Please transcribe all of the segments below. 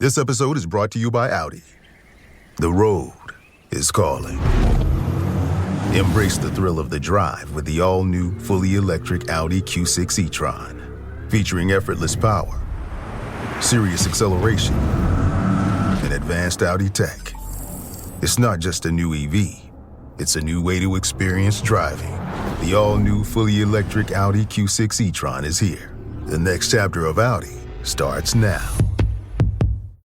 This episode is brought to you by Audi. The road is calling. Embrace the thrill of the drive with the all-new, fully electric Audi Q6 e-tron. Featuring effortless power, serious acceleration, and advanced Audi tech. It's not just a new EV. It's a new way to experience driving. The all-new, fully electric Audi Q6 e-tron is here. The next chapter of Audi starts now.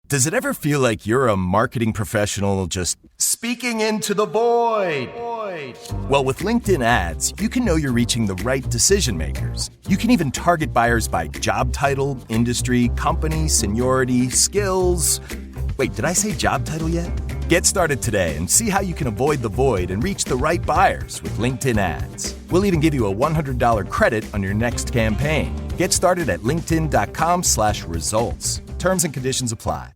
Does it ever feel like you're a marketing professional just speaking into the void? Well, with LinkedIn ads, you can know you're reaching the right decision makers. You can even target buyers by job title, industry, company, seniority, skills. Wait, did I say job title yet? Get started today and see how you can avoid the void and reach the right buyers with LinkedIn ads. We'll even give you a $100 credit on your next campaign. Get started at linkedin.com/results. Terms and conditions apply.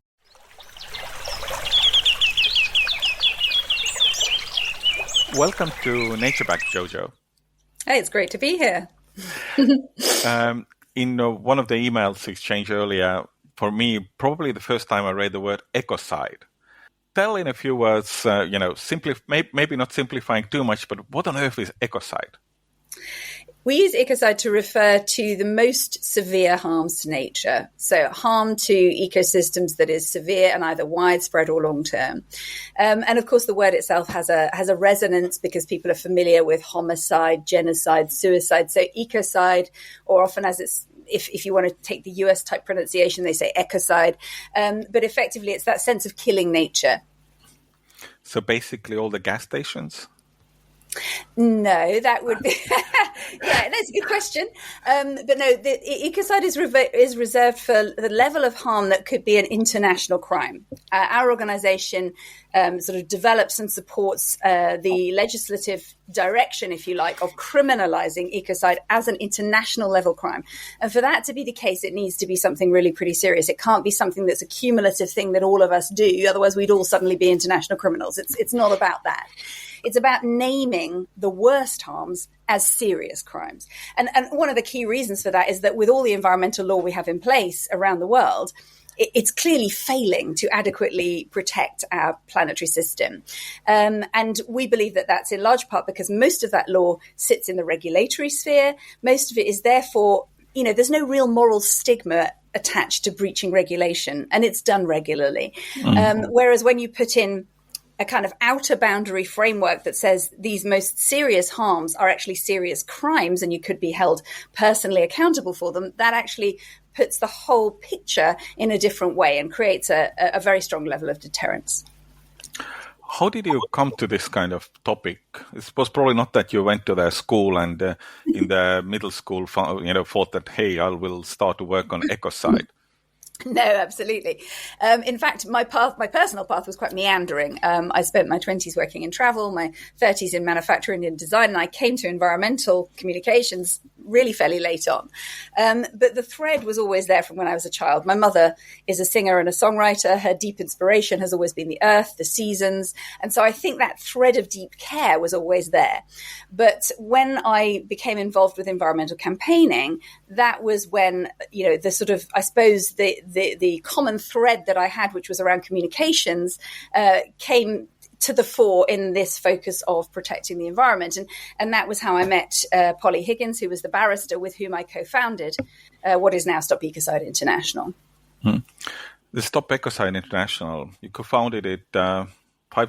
Welcome to Nature Back, Jojo. Hey, it's great to be here. In one of the emails exchanged earlier, for me, probably the first time I read the word ecocide. Tell in a few words, maybe not simplifying too much, but what on earth is ecocide? We use ecocide to refer to the most severe harms to nature. So harm to ecosystems that is severe and either widespread or long-term. And of course, the word itself has a resonance because people are familiar with homicide, genocide, suicide. So ecocide, or often as it's, if you want to take the US type pronunciation, they say ecocide. But effectively, it's that sense of killing nature. So basically all the gas stations? No, that would be yeah, that's a good question. But no, the ecocide is reserved for the level of harm that could be an international crime. Our organisation sort of develops and supports the legislative direction, if you like, of criminalizing ecocide as an international level crime. And for that to be the case, it needs to be something really pretty serious. It can't be something that's a cumulative thing that all of us do. Otherwise, we'd all suddenly be international criminals. It's not about that. It's about naming the worst harms as serious crimes. And one of the key reasons for that is that with all the environmental law we have in place around the world, it's clearly failing to adequately protect our planetary system. And we believe that that's in large part because most of that law sits in the regulatory sphere. Most of it is therefore, there's no real moral stigma attached to breaching regulation, and it's done regularly. Whereas when you put in a kind of outer boundary framework that says these most serious harms are actually serious crimes and you could be held personally accountable for them, that actually puts the whole picture in a different way and creates a very strong level of deterrence. How did you come to this kind of topic? It was probably not that you went to the school and in the middle school, thought that, hey, I will start to work on ecocide. No, absolutely. In fact, my personal path was quite meandering. I spent my 20s working in travel, my 30s in manufacturing and design, and I came to environmental communications really fairly late on. But the thread was always there from when I was a child. My mother is a singer and a songwriter. Her deep inspiration has always been the earth, the seasons. And so I think that thread of deep care was always there. But when I became involved with environmental campaigning, that was when, the sort of, I suppose, the common thread that I had, which was around communications, came to the fore in this focus of protecting the environment. And that was how I met Polly Higgins, who was the barrister with whom I co-founded what is now Stop Ecocide International. The Stop Ecocide International, you co-founded it 5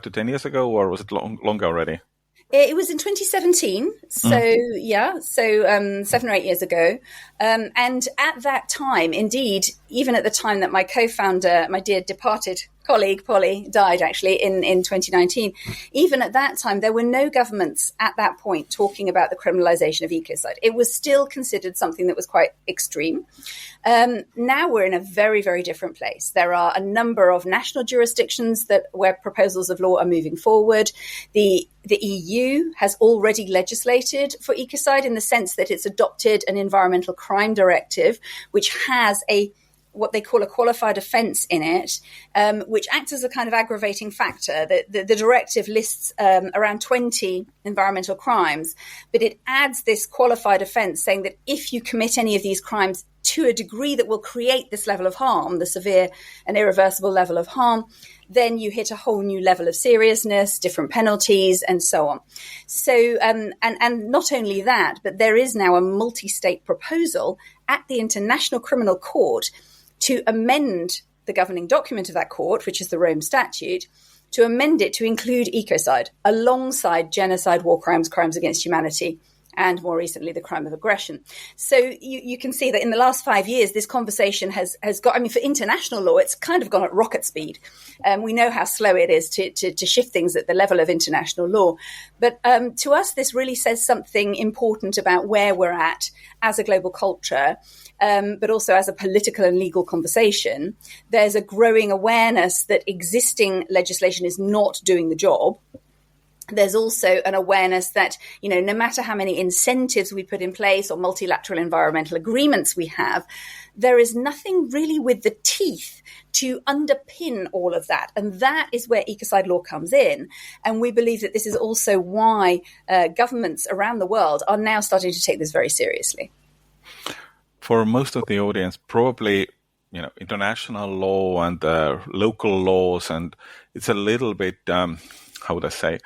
to 10 years ago, or was it longer already? It was in 2017, so 7 or 8 years ago. And at that time, indeed, even at the time that my co-founder, my dear departed colleague, Polly, died actually in 2019, even at that time, there were no governments at that point talking about the criminalization of ecocide. It was still considered something that was quite extreme. Now we're in a very, very different place. There are a number of national jurisdictions where proposals of law are moving forward. The EU has already legislated for ecocide in the sense that it's adopted an environmental crime directive, which has what they call a qualified offence in it, which acts as a kind of aggravating factor. The directive lists around 20 environmental crimes, but it adds this qualified offence saying that if you commit any of these crimes to a degree that will create this level of harm, the severe and irreversible level of harm, then you hit a whole new level of seriousness, different penalties, and so on. So, and not only that, but there is now a multi-state proposal at the International Criminal Court to amend the governing document of that court, which is the Rome Statute, to amend it to include ecocide alongside genocide, war crimes, crimes against humanity, and more recently, the crime of aggression. So you can see that in the last 5 years, this conversation has got, I mean, for international law, it's kind of gone at rocket speed. We know how slow it is to shift things at the level of international law. But to us, this really says something important about where we're at as a global culture, but also as a political and legal conversation. There's a growing awareness that existing legislation is not doing the job. There's also an awareness that, you know, no matter how many incentives we put in place or multilateral environmental agreements we have, there is nothing really with the teeth to underpin all of that. And that is where ecocide law comes in. And we believe that this is also why governments around the world are now starting to take this very seriously. For most of the audience, probably, you know, international law and local laws, and it's a little bit, how would I say,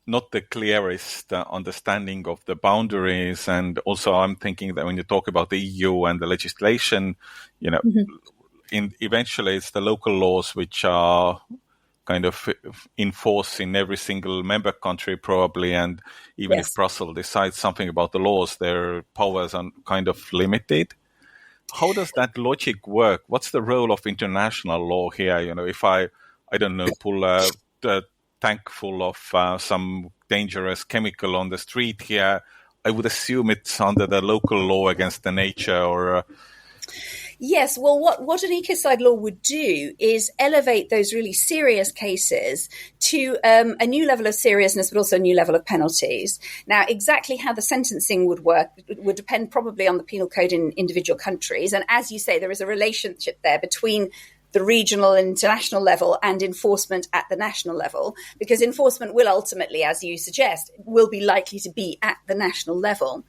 not the clearest understanding of the boundaries. And also I'm thinking that when you talk about the EU and the legislation, you know, eventually it's the local laws which are kind of enforced in every single member country probably. And even if Brussels decides something about the laws, their powers are kind of limited. How does that logic work? What's the role of international law here? You know, if I don't know, pull a tank full of some dangerous chemical on the street here, I would assume it's under the local law against the nature or... Yes, well, what an ecocide law would do is elevate those really serious cases to a new level of seriousness, but also a new level of penalties. Now, exactly how the sentencing would work would depend probably on the penal code in individual countries. And as you say, there is a relationship there between the regional and international level and enforcement at the national level, because enforcement will ultimately, as you suggest, will be likely to be at the national level.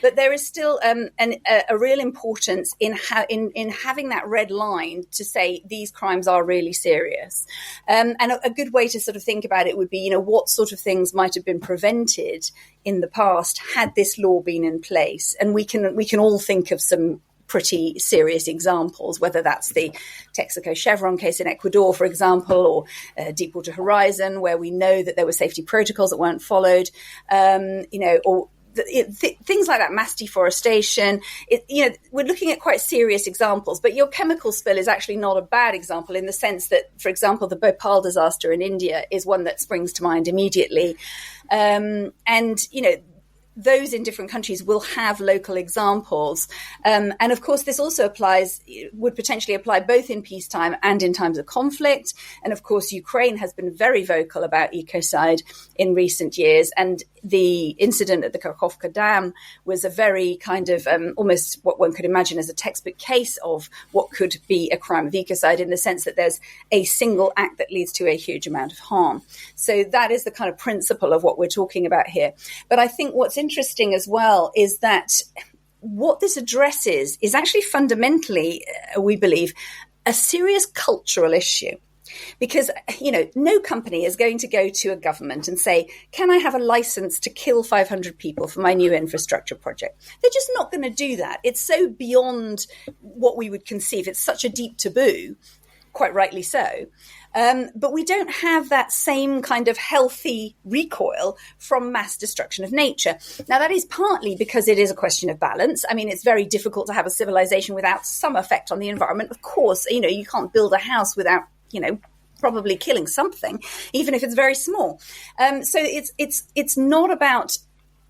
But there is still a real importance in having that red line to say these crimes are really serious. And a good way to sort of think about it would be, you know, what sort of things might have been prevented in the past had this law been in place. And we can all think of some pretty serious examples, whether that's the Texaco Chevron case in Ecuador, for example, or Deepwater Horizon, where we know that there were safety protocols that weren't followed, you know, or things like that, mass deforestation. You know, we're looking at quite serious examples, but your chemical spill is actually not a bad example in the sense that, for example, the Bhopal disaster in India is one that springs to mind immediately. And, you know, those in different countries will have local examples. And of course, this also would potentially apply both in peacetime and in times of conflict. And of course, Ukraine has been very vocal about ecocide in recent years. And the incident at the Kakhovka Dam was a very kind of almost what one could imagine as a textbook case of what could be a crime of ecocide, in the sense that there's a single act that leads to a huge amount of harm. So that is the kind of principle of what we're talking about here. But I think what's interesting as well is that what this addresses is actually fundamentally, we believe, a serious cultural issue. Because, you know, no company is going to go to a government and say, can I have a license to kill 500 people for my new infrastructure project? They're just not going to do that. It's so beyond what we would conceive. It's such a deep taboo, quite rightly so. But we don't have that same kind of healthy recoil from mass destruction of nature. Now, that is partly because it is a question of balance. I mean, it's very difficult to have a civilization without some effect on the environment. Of course, you know, you can't build a house without, you know, probably killing something, even if it's very small. So it's not about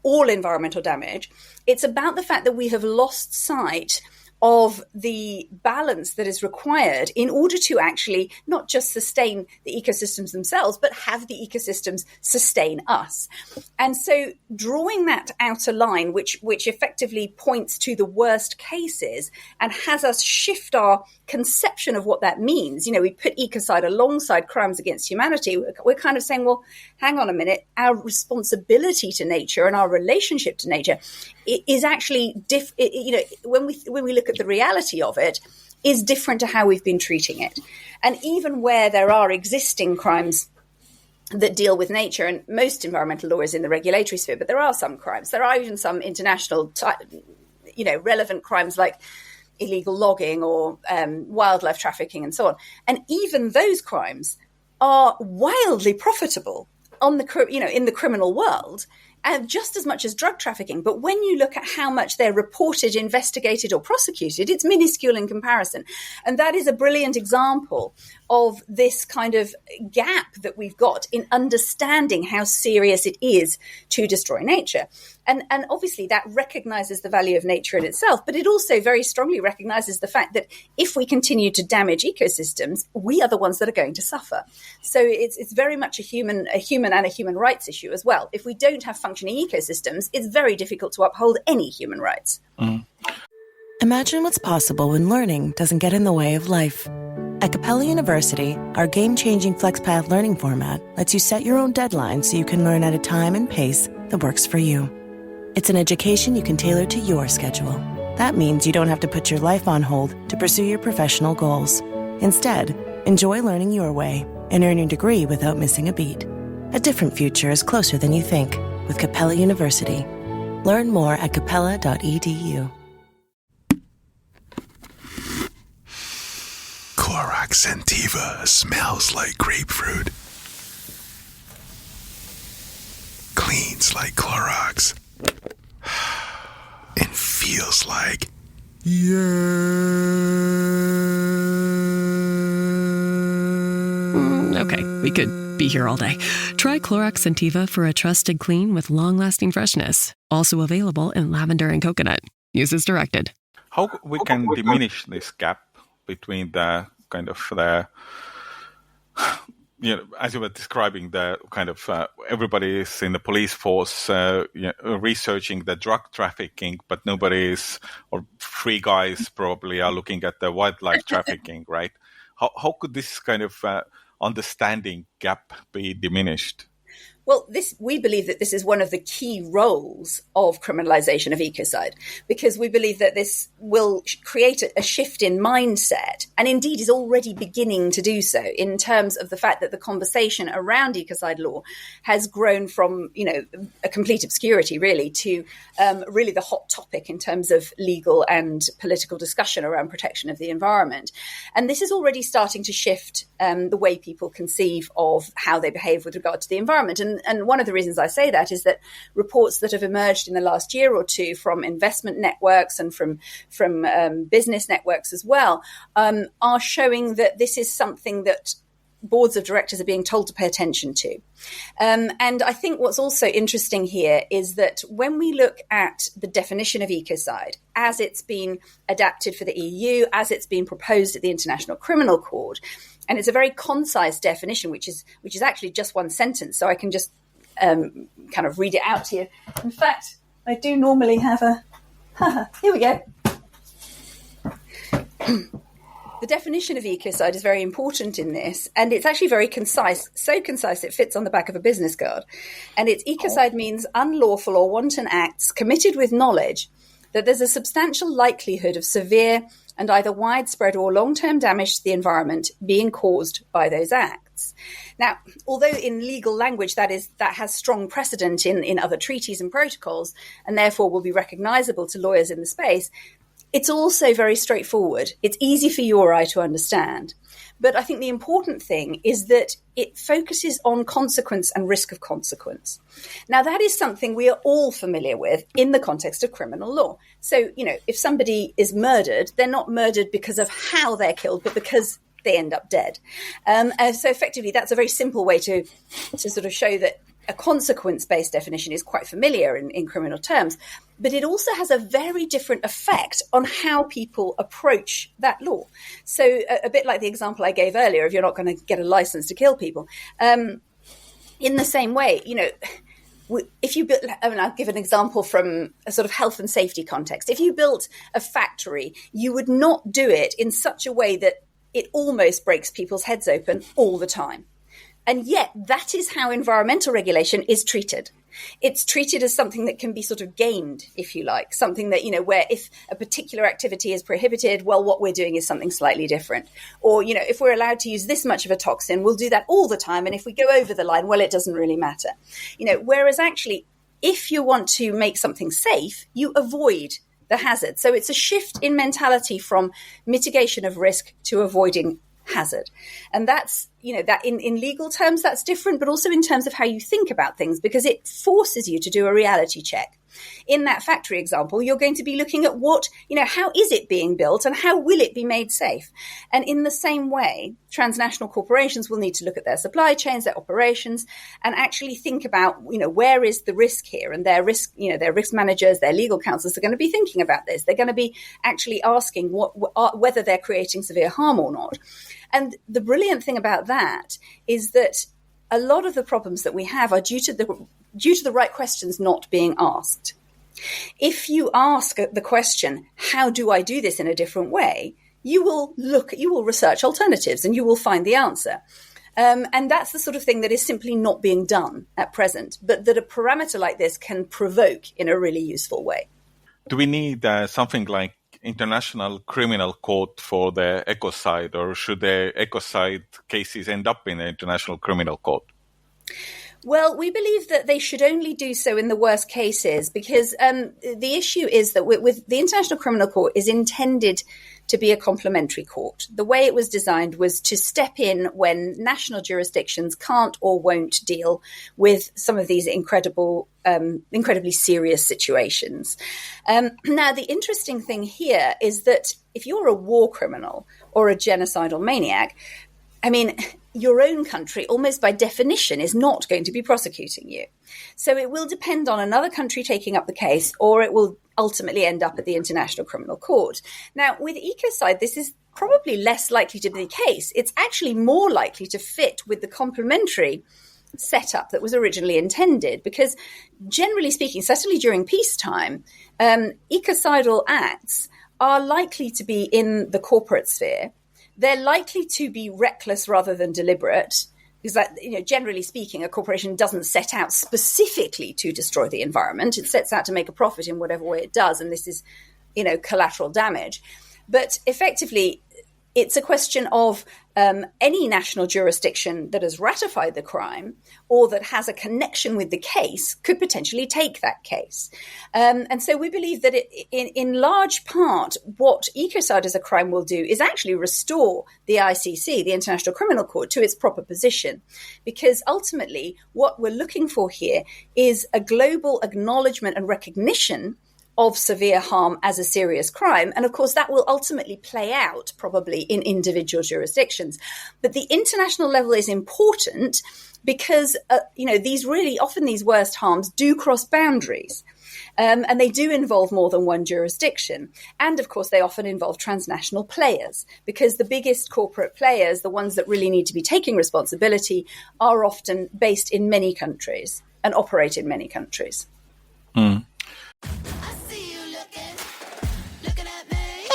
all environmental damage. It's about the fact that we have lost sight of the balance that is required in order to actually not just sustain the ecosystems themselves, but have the ecosystems sustain us. And so drawing that outer line, which effectively points to the worst cases and has us shift our conception of what that means. You know, we put ecocide alongside crimes against humanity. We're kind of saying, well, hang on a minute, our responsibility to nature and our relationship to nature is actually, when we look look at the reality of it, is different to how we've been treating it. And even where there are existing crimes that deal with nature, and most environmental law is in the regulatory sphere, but there are some crimes. There are even some international, relevant crimes like illegal logging or wildlife trafficking and so on. And even those crimes are wildly profitable in the criminal world, just as much as drug trafficking. But when you look at how much they're reported, investigated, or prosecuted, it's minuscule in comparison. And that is a brilliant example of this kind of gap that we've got in understanding how serious it is to destroy nature. And obviously that recognizes the value of nature in itself, but it also very strongly recognizes the fact that if we continue to damage ecosystems, we are the ones that are going to suffer. So it's very much a human and a human rights issue as well. If we don't have functioning ecosystems, it's very difficult to uphold any human rights. Mm. Imagine what's possible when learning doesn't get in the way of life. At Capella University, our game-changing FlexPath learning format lets you set your own deadlines so you can learn at a time and pace that works for you. It's an education you can tailor to your schedule. That means you don't have to put your life on hold to pursue your professional goals. Instead, enjoy learning your way and earn your degree without missing a beat. A different future is closer than you think with Capella University. Learn more at capella.edu. Clorox Sentiva smells like grapefruit. Cleans like Clorox. And feels like... Okay, we could be here all day. Try Clorox Sentiva for a trusted clean with long-lasting freshness. Also available in lavender and coconut. Use as directed. How we can diminish this gap between the kind of the, as you were describing, the kind of everybody is in the police force researching the drug trafficking, but nobody is, or three guys probably are looking at the wildlife trafficking, right? How could this kind of understanding gap be diminished? Well, we believe that this is one of the key roles of criminalization of ecocide, because we believe that this will create a shift in mindset, and indeed is already beginning to do so, in terms of the fact that the conversation around ecocide law has grown from, a complete obscurity really to really the hot topic in terms of legal and political discussion around protection of the environment. And this is already starting to shift the way people conceive of how they behave with regard to the environment. And one of the reasons I say that is that reports that have emerged in the last year or two from investment networks and from business networks as well are showing that this is something that boards of directors are being told to pay attention to. And I think what's also interesting here is that when we look at the definition of ecocide as it's been adapted for the EU, as it's been proposed at the International Criminal Court, and it's a very concise definition, which is actually just one sentence. So I can just kind of read it out to you. In fact, I do normally have here we go. The definition of ecocide is very important in this, and it's actually very concise, so concise it fits on the back of a business card. And ecocide means unlawful or wanton acts committed with knowledge that there's a substantial likelihood of severe and either widespread or long-term damage to the environment being caused by those acts. Now, although in legal language that has strong precedent in other treaties and protocols, and therefore will be recognizable to lawyers in the space, it's also very straightforward. It's easy for you or I to understand. But I think the important thing is that it focuses on consequence and risk of consequence. Now, that is something we are all familiar with in the context of criminal law. So, if somebody is murdered, they're not murdered because of how they're killed, but because they end up dead. So effectively, that's a very simple way to sort of show that a consequence-based definition is quite familiar in criminal terms, but it also has a very different effect on how people approach that law. So a bit like the example I gave earlier, if you're not going to get a license to kill people, in the same way, if you build, I'll give an example from a sort of health and safety context. If you built a factory, you would not do it in such a way that it almost breaks people's heads open all the time. And yet that is how environmental regulation is treated. It's treated as something that can be sort of gamed, if you like, something that, where if a particular activity is prohibited, well, what we're doing is something slightly different. Or, if we're allowed to use this much of a toxin, we'll do that all the time. And if we go over the line, well, it doesn't really matter. Whereas actually, if you want to make something safe, you avoid the hazard. So it's a shift in mentality from mitigation of risk to avoiding hazard. And that's, that in legal terms, that's different, but also in terms of how you think about things, because it forces you to do a reality check. In that factory example, you're going to be looking at how is it being built and how will it be made safe? And in the same way, transnational corporations will need to look at their supply chains, their operations, and actually think about, where is the risk here? And their risk managers, their legal counsels are going to be thinking about this. They're going to be actually asking whether they're creating severe harm or not. And the brilliant thing about that is that a lot of the problems that we have are due to the right questions not being asked. If you ask the question, how do I do this in a different way? You will research alternatives and you will find the answer. And that's the sort of thing that is simply not being done at present, but that a parameter like this can provoke in a really useful way. Do we need something like international criminal court for the ecocide, or should the ecocide cases end up in the international criminal court? Well, we believe that they should only do so in the worst cases, because the issue is that with the International Criminal Court is intended to be a complementary court. The way it was designed was to step in when national jurisdictions can't or won't deal with some of these incredibly serious situations. Now, the interesting thing here is that if you're a war criminal or a genocidal maniac, your own country, almost by definition, is not going to be prosecuting you. So it will depend on another country taking up the case, or it will ultimately end up at the International Criminal Court. Now, with Ecocide, this is probably less likely to be the case. It's actually more likely to fit with the complementary setup that was originally intended, because generally speaking, certainly during peacetime, ecocidal acts are likely to be in the corporate sphere. They're likely to be reckless rather than deliberate, because generally speaking, a corporation doesn't set out specifically to destroy the environment. It sets out to make a profit in whatever way it does, and this is, collateral damage. But effectively, it's a question of any national jurisdiction that has ratified the crime or that has a connection with the case could potentially take that case. And so we believe that in large part, what ecocide as a crime will do is actually restore the ICC, the International Criminal Court, to its proper position. Because ultimately, what we're looking for here is a global acknowledgement and recognition of severe harm as a serious crime. And of course, that will ultimately play out probably in individual jurisdictions. But the international level is important because, these worst harms do cross boundaries. And they do involve more than one jurisdiction. And of course, they often involve transnational players, because the biggest corporate players, the ones that really need to be taking responsibility, are often based in many countries and operate in many countries. Mm.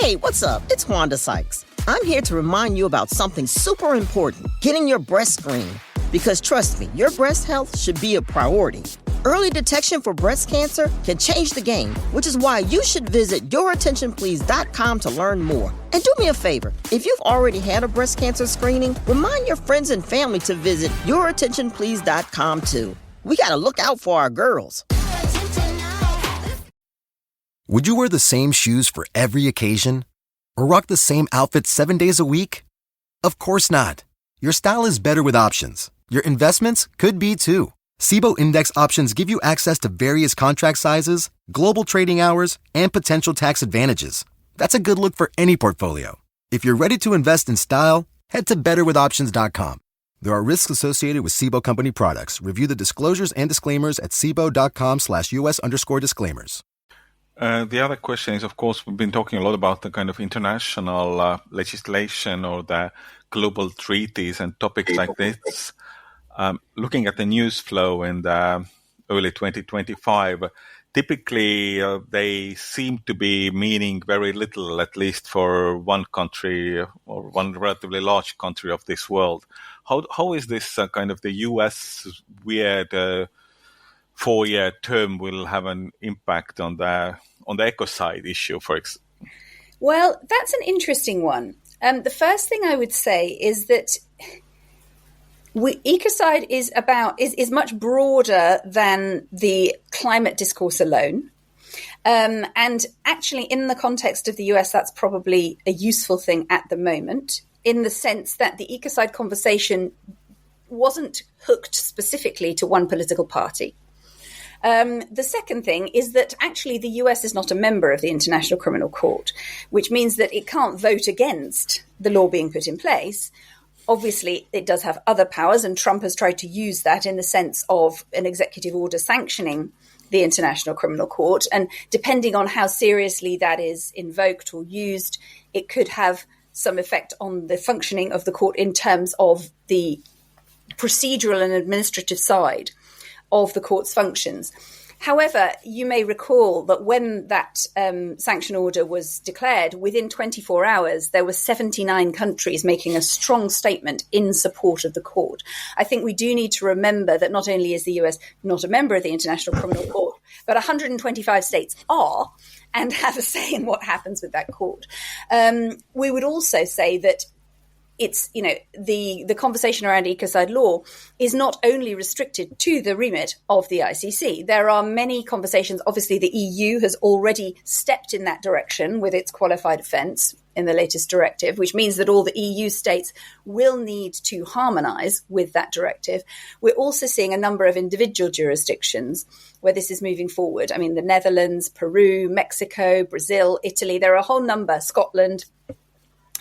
Hey, what's up? It's Wanda Sykes. I'm here to remind you about something super important, getting your breast screened. Because trust me, your breast health should be a priority. Early detection for breast cancer can change the game, which is why you should visit yourattentionplease.com to learn more. And do me a favor, if you've already had a breast cancer screening, remind your friends and family to visit yourattentionplease.com too. We gotta look out for our girls. Would you wear the same shoes for every occasion? Or rock the same outfit 7 days a week? Of course not. Your style is better with options. Your investments could be too. SIBO Index options give you access to various contract sizes, global trading hours, and potential tax advantages. That's a good look for any portfolio. If you're ready to invest in style, head to betterwithoptions.com. There are risks associated with SIBO company products. Review the disclosures and disclaimers at SIBO.com/US_disclaimers. The other question is, of course, we've been talking a lot about the kind of international legislation or the global treaties and topics like this. Looking at the news flow in the early 2025, typically they seem to be meaning very little, at least for one country or one relatively large country of this world. How is this kind of the US weird 4-year term will have an impact on the ecocide issue, Well, that's an interesting one. The first thing I would say is that ecocide is much broader than the climate discourse alone. And actually, in the context of the US, that's probably a useful thing at the moment, in the sense that the ecocide conversation wasn't hooked specifically to one political party. The second thing is that actually the US is not a member of the International Criminal Court, which means that it can't vote against the law being put in place. Obviously, it does have other powers, and Trump has tried to use that in the sense of an executive order sanctioning the International Criminal Court. And depending on how seriously that is invoked or used, it could have some effect on the functioning of the court in terms of the procedural and administrative side of the court's functions. However, you may recall that when that sanction order was declared, within 24 hours, there were 79 countries making a strong statement in support of the court. I think we do need to remember that not only is the US not a member of the International Criminal Court, but 125 states are and have a say in what happens with that court. We would also say that it's, the conversation around ecocide law is not only restricted to the remit of the ICC. There are many conversations. Obviously, the EU has already stepped in that direction with its qualified offence in the latest directive, which means that all the EU states will need to harmonise with that directive. We're also seeing a number of individual jurisdictions where this is moving forward. I mean, the Netherlands, Peru, Mexico, Brazil, Italy, there are a whole number, Scotland,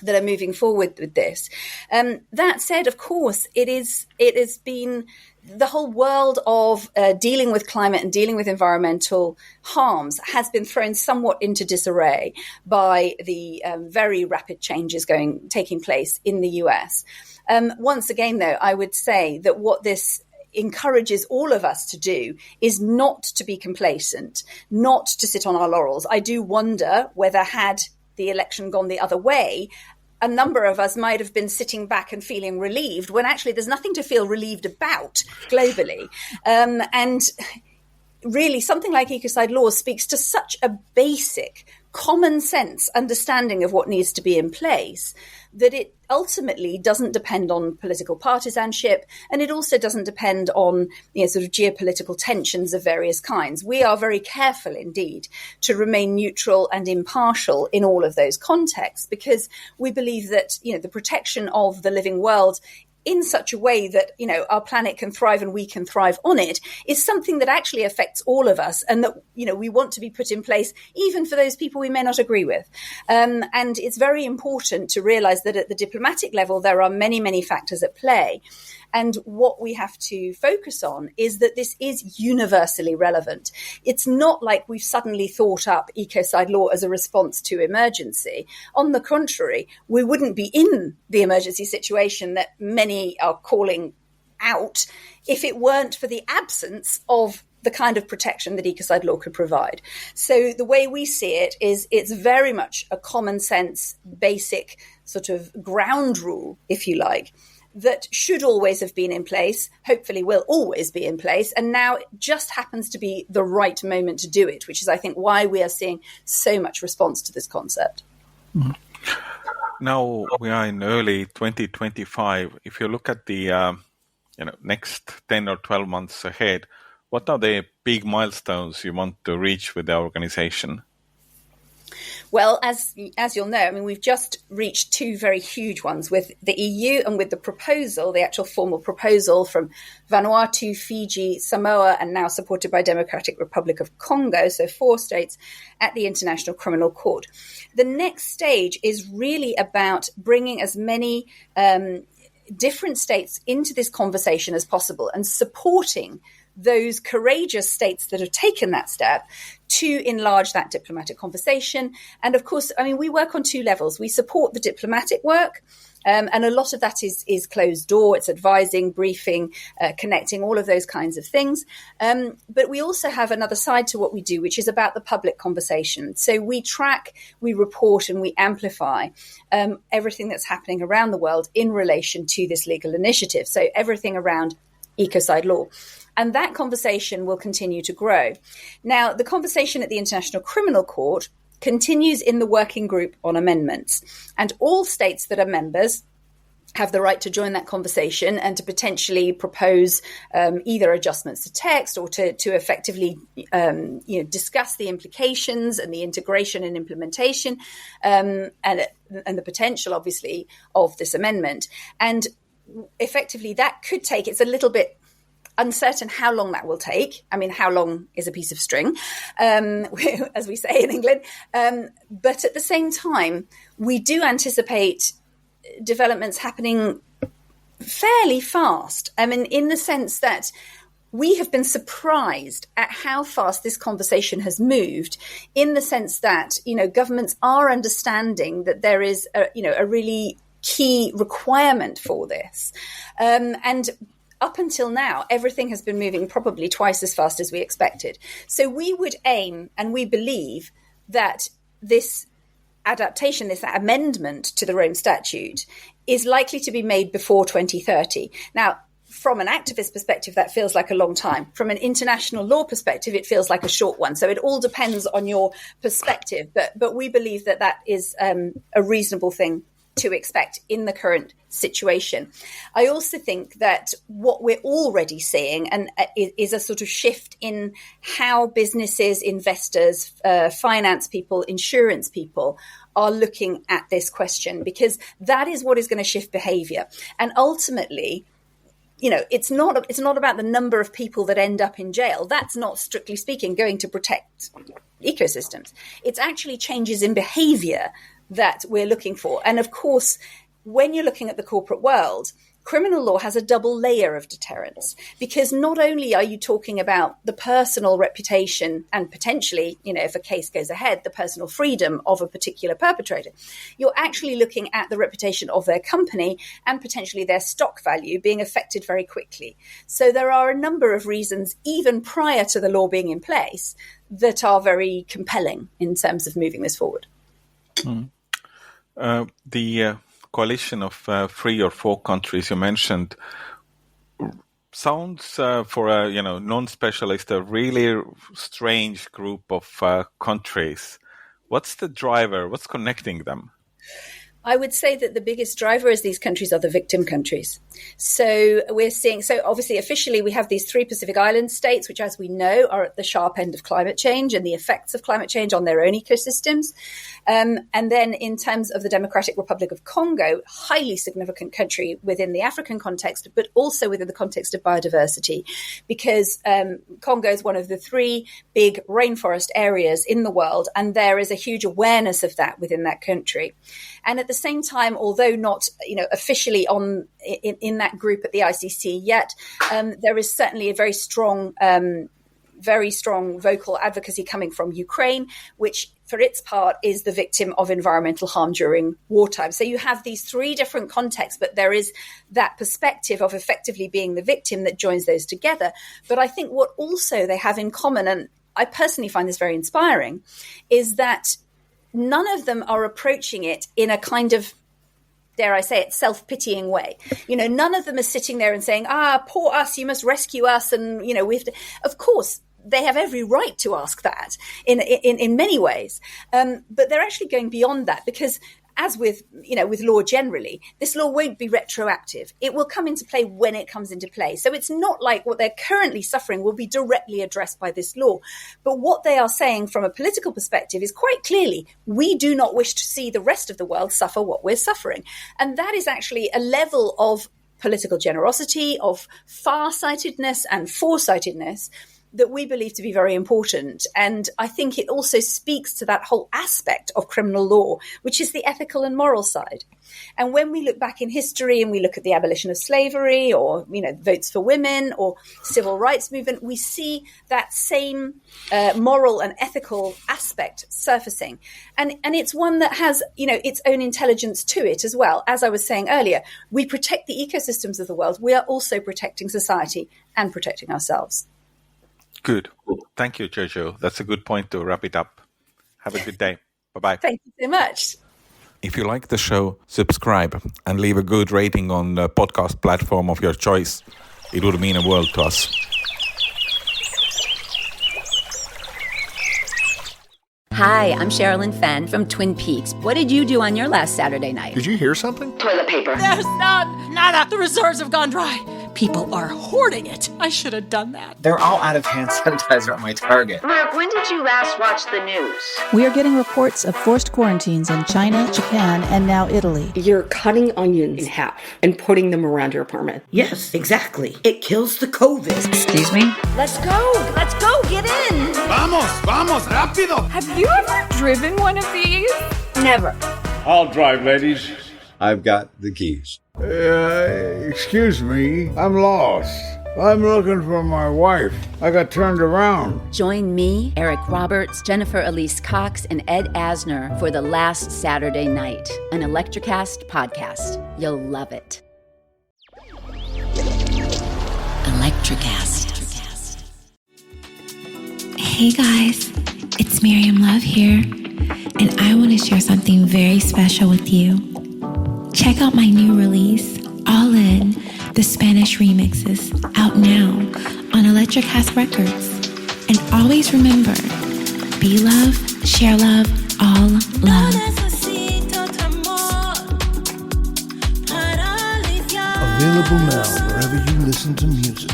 that are moving forward with this. That said, of course, it has been the whole world of dealing with climate and dealing with environmental harms has been thrown somewhat into disarray by the very rapid changes taking place in the US. Once again, though, I would say that what this encourages all of us to do is not to be complacent, not to sit on our laurels. I do wonder whether, had the election gone the other way, a number of us might have been sitting back and feeling relieved, when actually there's nothing to feel relieved about globally. And really, something like ecocide law speaks to such a basic, common sense understanding of what needs to be in place that it ultimately doesn't depend on political partisanship, and it also doesn't depend on sort of geopolitical tensions of various kinds. We are very careful indeed to remain neutral and impartial in all of those contexts, because we believe that the protection of the living world in such a way that, our planet can thrive and we can thrive on it is something that actually affects all of us, and that, we want to be put in place even for those people we may not agree with. And it's very important to realize that at the diplomatic level, there are many, many factors at play. And what we have to focus on is that this is universally relevant. It's not like we've suddenly thought up ecocide law as a response to emergency. On the contrary, we wouldn't be in the emergency situation that many are calling out if it weren't for the absence of the kind of protection that ecocide law could provide. So the way we see it is it's very much a common sense, basic sort of ground rule, if you like, that should always have been in place, hopefully will always be in place, and now it just happens to be the right moment to do it, which is, I think, why we are seeing so much response to this concept. Mm-hmm. Now we are in early 2025. If you look at the next 10 or 12 months ahead, what are the big milestones you want to reach with the organization? Well, as you'll know, we've just reached two very huge ones with the EU and with the proposal, the actual formal proposal from Vanuatu, Fiji, Samoa, and now supported by Democratic Republic of Congo, so 4 states at the International Criminal Court. The next stage is really about bringing as many different states into this conversation as possible and supporting those courageous states that have taken that step to enlarge that diplomatic conversation. And of course, we work on 2 levels. We support the diplomatic work, and a lot of that is closed door. It's advising, briefing, connecting, all of those kinds of things. But we also have another side to what we do, which is about the public conversation. So we track, we report, and we amplify everything that's happening around the world in relation to this legal initiative. So everything around ecocide law. And that conversation will continue to grow. Now, the conversation at the International Criminal Court continues in the working group on amendments. And all states that are members have the right to join that conversation and to potentially propose either adjustments to text or to effectively discuss the implications and the integration and implementation and the potential, obviously, of this amendment. And effectively, that could take, it's a little bit uncertain how long that will take. I mean, how long is a piece of string, as we say in England. But at the same time, we do anticipate developments happening fairly fast. I mean, in the sense that we have been surprised at how fast this conversation has moved, in the sense that, governments are understanding that there is a really key requirement for this. And up until now, everything has been moving probably twice as fast as we expected. So we would aim, and we believe that this adaptation, this amendment to the Rome Statute, is likely to be made before 2030. Now, from an activist perspective, that feels like a long time. From an international law perspective, it feels like a short one. So it all depends on your perspective. But we believe that that is a reasonable thing to expect in the current situation. I also think that what we're already seeing is a sort of shift in how businesses, investors, finance people, insurance people are looking at this question, because that is what is going to shift behavior. And ultimately, it's not about the number of people that end up in jail. That's not, strictly speaking, going to protect ecosystems. It's actually changes in behavior that we're looking for. And of course, when you're looking at the corporate world, criminal law has a double layer of deterrence, because not only are you talking about the personal reputation and potentially, if a case goes ahead, the personal freedom of a particular perpetrator, you're actually looking at the reputation of their company and potentially their stock value being affected very quickly. So there are a number of reasons, even prior to the law being in place, that are very compelling in terms of moving this forward. The coalition of 3 or 4 countries you mentioned sounds, for a non-specialist, a really strange group of countries. What's the driver? What's connecting them? I would say that the biggest driver is these countries are the victim countries. So we're seeing, obviously officially we have these 3 Pacific Island states, which, as we know, are at the sharp end of climate change and the effects of climate change on their own ecosystems. And then in terms of the Democratic Republic of Congo, highly significant country within the African context, but also within the context of biodiversity, because Congo is one of the 3 big rainforest areas in the world, and there is a huge awareness of that within that country. And at the same time, although not officially in that group at the ICC yet, there is certainly a very strong vocal advocacy coming from Ukraine, which for its part is the victim of environmental harm during wartime. So you have these 3 different contexts, but there is that perspective of effectively being the victim that joins those together. But I think what also they have in common, and I personally find this very inspiring, is that none of them are approaching it in a kind of, dare I say it, self-pitying way. None of them are sitting there and saying, poor us, you must rescue us. And, we have to. Of course, they have every right to ask that in many ways. But they're actually going beyond that, because as with law generally, this law won't be retroactive. It will come into play when it comes into play. So it's not like what they're currently suffering will be directly addressed by this law. But what they are saying from a political perspective is quite clearly, we do not wish to see the rest of the world suffer what we're suffering. And that is actually a level of political generosity, of farsightedness and foresightedness that we believe to be very important. And I think it also speaks to that whole aspect of criminal law, which is the ethical and moral side. And when we look back in history and we look at the abolition of slavery, or, votes for women, or civil rights movement, we see that same moral and ethical aspect surfacing. And it's one that has, its own intelligence to it as well. As I was saying earlier, we protect the ecosystems of the world. We are also protecting society and protecting ourselves. Good. Thank you, Jojo. That's a good point to wrap it up. Have a good day. Bye-bye. Thank you so much. If you like the show, subscribe and leave a good rating on the podcast platform of your choice. It would mean a world to us. Hi, I'm Sherilyn Fenn from Twin Peaks. What did you do on your last Saturday night? Did you hear something? Toilet paper. There's none. Nada. The reserves have gone dry. People are hoarding it. I should have done that. They're all out of hand sanitizer at my Target. Mark, when did you last watch the news? We are getting reports of forced quarantines in China, Japan, and now Italy. You're cutting onions in half and putting them around your apartment. Yes, exactly. It kills the COVID. Excuse me? Let's go. Let's go. Get in. Vamos, rápido. Have you ever driven one of these? Never. I'll drive, ladies. I've got the keys. Excuse me, I'm lost. I'm looking for my wife. I got turned around. Join me, Eric Roberts, Jennifer Elise Cox, and Ed Asner for The Last Saturday Night, an Electrocast podcast. You'll love it. Electrocast. Hey guys, it's Miriam Love here, and I want to share something very special with you. Check out my new release, All In, the Spanish remixes, out now on Electrocast Records. And always remember, be love, share love, all love. Available now wherever you listen to music.